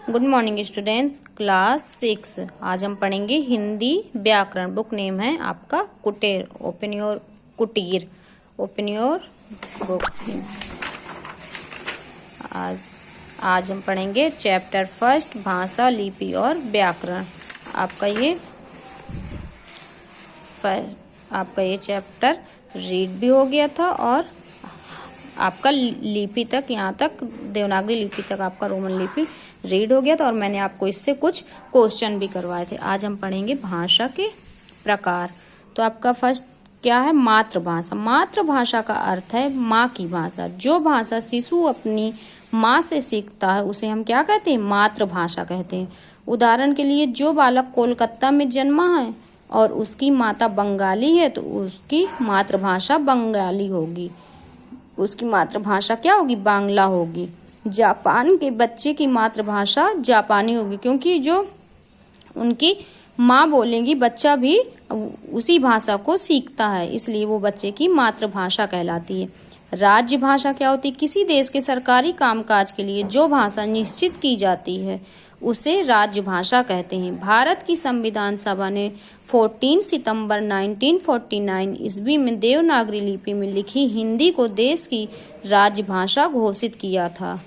Good morning students, class 6। आज हम पढ़ेंगे हिंदी व्याकरण। बुक नेम है आपका कुटेर। ओपन योर कुटीर, ओपन योर बुक। आज हम पढ़ेंगे चैप्टर फर्स्ट, भाषा, लिपि और व्याकरण। आपका ये चैप्टर रीड भी हो गया था और आपका लिपि तक, यहाँ तक देवनागरी लिपि तक आपका रोमन लिपि रीड हो गया था और मैंने आपको इससे कुछ क्वेश्चन भी करवाए थे। आज हम पढ़ेंगे भाषा के प्रकार। तो आपका फर्स्ट क्या है? मातृभाषा। मातृभाषा का अर्थ है माँ की भाषा। जो भाषा शिशु अपनी माँ से सीखता है उसे हम क्या कहते हैं? मातृभाषा कहते हैं। उदाहरण के लिए, जो बालक कोलकाता में जन्मा है और उसकी माता बंगाली है तो उसकी मातृभाषा बंगाली होगी। उसकी मातृभाषा क्या होगी? बांग्ला होगी। जापान के बच्चे की मातृभाषा जापानी होगी, क्योंकि जो उनकी माँ बोलेंगी बच्चा भी उसी भाषा को सीखता है, इसलिए वो बच्चे की मातृभाषा कहलाती है। राज्य भाषा क्या होती है? किसी देश के सरकारी कामकाज के लिए जो भाषा निश्चित की जाती है उसे राज्य भाषा कहते हैं। भारत की संविधान सभा ने 14 सितंबर 1949 ईस्वी में देवनागरी लिपि में लिखी हिंदी को देश की राज्य भाषा घोषित किया था।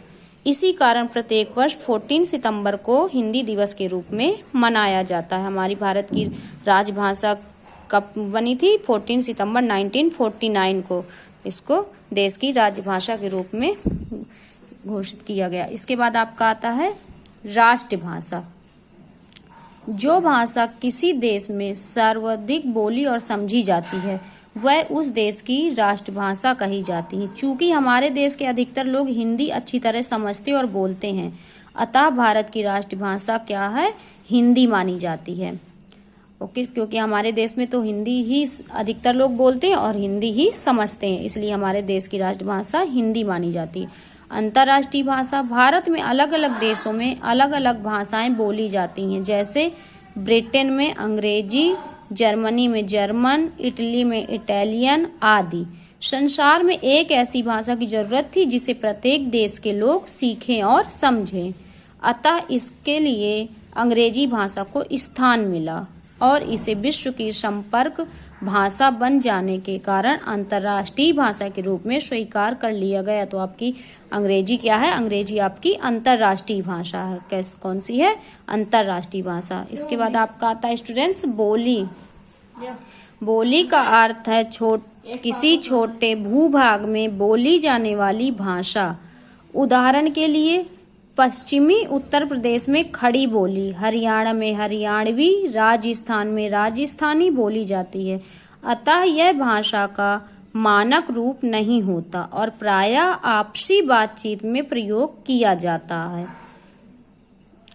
इसी कारण प्रत्येक वर्ष 14 सितंबर को हिंदी दिवस के रूप में मनाया जाता है। हमारी भारत की राजभाषा कब बनी थी? 14 सितंबर 1949 को इसको देश की राजभाषा के रूप में घोषित किया गया। इसके बाद आपका आता है राष्ट्रभाषा। जो भाषा किसी देश में सर्वाधिक बोली और समझी जाती है वह उस देश की राष्ट्रभाषा कही जाती है। चूंकि हमारे देश के अधिकतर लोग हिंदी अच्छी तरह समझते और बोलते हैं, अतः भारत की राष्ट्रभाषा क्या है? हिंदी मानी जाती है। ओके, क्योंकि हमारे देश में तो हिंदी ही अधिकतर लोग बोलते हैं और हिंदी ही समझते हैं, इसलिए हमारे देश की राष्ट्रभाषा हिंदी मानी जाती है। अंतर्राष्ट्रीय भाषा। भारत में अलग अलग देशों में अलग अलग भाषाएं बोली जाती हैं, जैसे ब्रिटेन में अंग्रेजी, जर्मनी में जर्मन, इटली में इटालियन आदि। संसार में एक ऐसी भाषा की जरूरत थी जिसे प्रत्येक देश के लोग सीखें और समझें, अतः इसके लिए अंग्रेजी भाषा को स्थान मिला और इसे विश्व की संपर्क भाषा बन जाने के कारण अंतर्राष्ट्रीय भाषा के रूप में स्वीकार कर लिया गया। तो आपकी अंग्रेजी क्या है? अंग्रेजी आपकी अंतर्राष्ट्रीय भाषा है। कौन सी है? अंतर्राष्ट्रीय भाषा। इसके बाद आपका आता है स्टूडेंट्स बोली। बोली का अर्थ है किसी छोटे भूभाग में बोली जाने वाली भाषा। उदाहरण के लिए, पश्चिमी उत्तर प्रदेश में खड़ी बोली, हरियाणा में हरियाणवी, राजस्थान में राजस्थानी बोली जाती है। अतः यह भाषा का मानक रूप नहीं होता और प्रायः आपसी बातचीत में प्रयोग किया जाता है।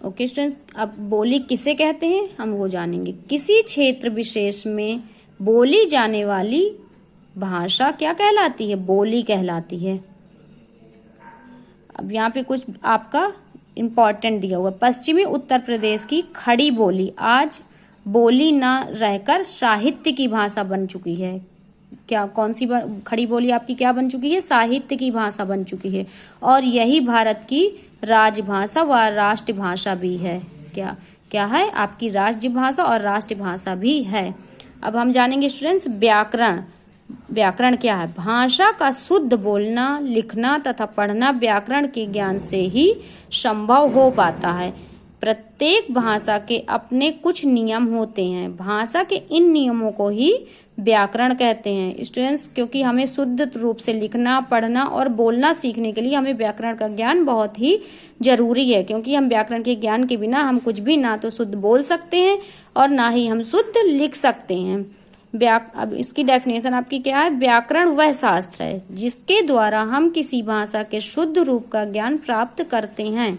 ओके स्टूडेंट्स, अब बोली किसे कहते हैं हम वो जानेंगे। किसी क्षेत्र विशेष में बोली जाने वाली भाषा क्या कहलाती है? बोली कहलाती है। अब यहाँ पे कुछ आपका इम्पोर्टेंट दिया हुआ। पश्चिमी उत्तर प्रदेश की खड़ी बोली आज बोली न रहकर साहित्य की भाषा बन चुकी है। क्या कौन सी खड़ी बोली आपकी क्या बन चुकी है? साहित्य की भाषा बन चुकी है और यही भारत की राजभाषा व राष्ट्रभाषा भी है। क्या है? आपकी राजभाषा और राष्ट्रभाषा भी है। अब हम जानेंगे स्टूडेंट्स व्याकरण। व्याकरण क्या है? भाषा का शुद्ध बोलना, लिखना तथा पढ़ना व्याकरण के ज्ञान से ही संभव हो पाता है। प्रत्येक भाषा के अपने कुछ नियम होते हैं। भाषा के इन नियमों को ही व्याकरण कहते हैं। स्टूडेंट्स, क्योंकि हमें शुद्ध रूप से लिखना, पढ़ना और बोलना सीखने के लिए हमें व्याकरण का ज्ञान बहुत ही जरूरी है, क्योंकि हम व्याकरण के ज्ञान के बिना हम कुछ भी ना तो शुद्ध बोल सकते हैं और ना ही हम शुद्ध लिख सकते हैं। अब इसकी डेफिनेशन आपकी क्या है? व्याकरण वह शास्त्र है जिसके द्वारा हम किसी भाषा के शुद्ध रूप का ज्ञान प्राप्त करते हैं।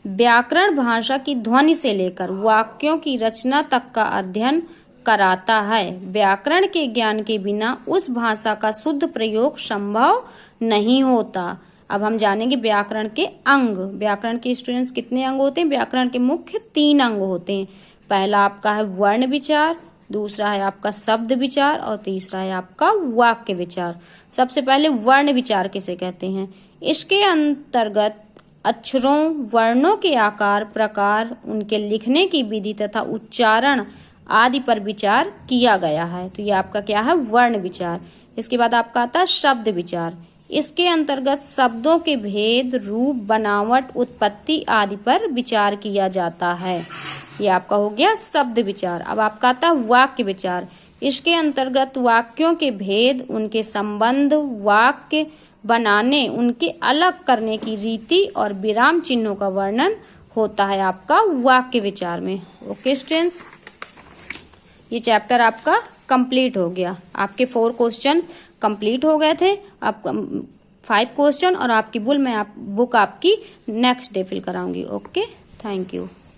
व्याकरण भाषा की ध्वनि से लेकर वाक्यों की रचना तक का अध्ययन कराता है। व्याकरण के ज्ञान के बिना उस भाषा का शुद्ध प्रयोग संभव नहीं होता। अब हम जानेंगे व्याकरण के अंग। व्याकरण के स्टूडेंट्स कितने अंग होते हैं? व्याकरण के मुख्य 3 अंग होते हैं। पहला आपका है वर्ण विचार, दूसरा है आपका शब्द विचार और तीसरा है आपका वाक्य विचार। सबसे पहले वर्ण विचार किसे कहते हैं? इसके अंतर्गत अक्षरों वर्णों के आकार प्रकार उनके लिखने की विधि तथा उच्चारण आदि पर विचार किया गया है। तो ये आपका क्या है, वर्ण विचार। इसके बाद आपका आता है शब्द विचार। इसके अंतर्गत शब्दों के भेद रूप बनावट उत्पत्ति आदि पर विचार किया जाता है। ये आपका हो गया शब्द विचार। अब आपका आता है वाक्य विचार। इसके अंतर्गत वाक्यों के भेद उनके संबंध वाक्य बनाने उनके अलग करने की रीति और विराम चिन्हों का वर्णन होता है आपका वाक्य विचार में। ओके स्टूडेंट्स, ये चैप्टर आपका कंप्लीट हो गया। आपके 4 क्वेश्चन कंप्लीट हो गए थे। आपका 5 क्वेश्चन और आपकी बुक मैं आपकी नेक्स्ट डे फिल कराऊंगी। Okay, thank you.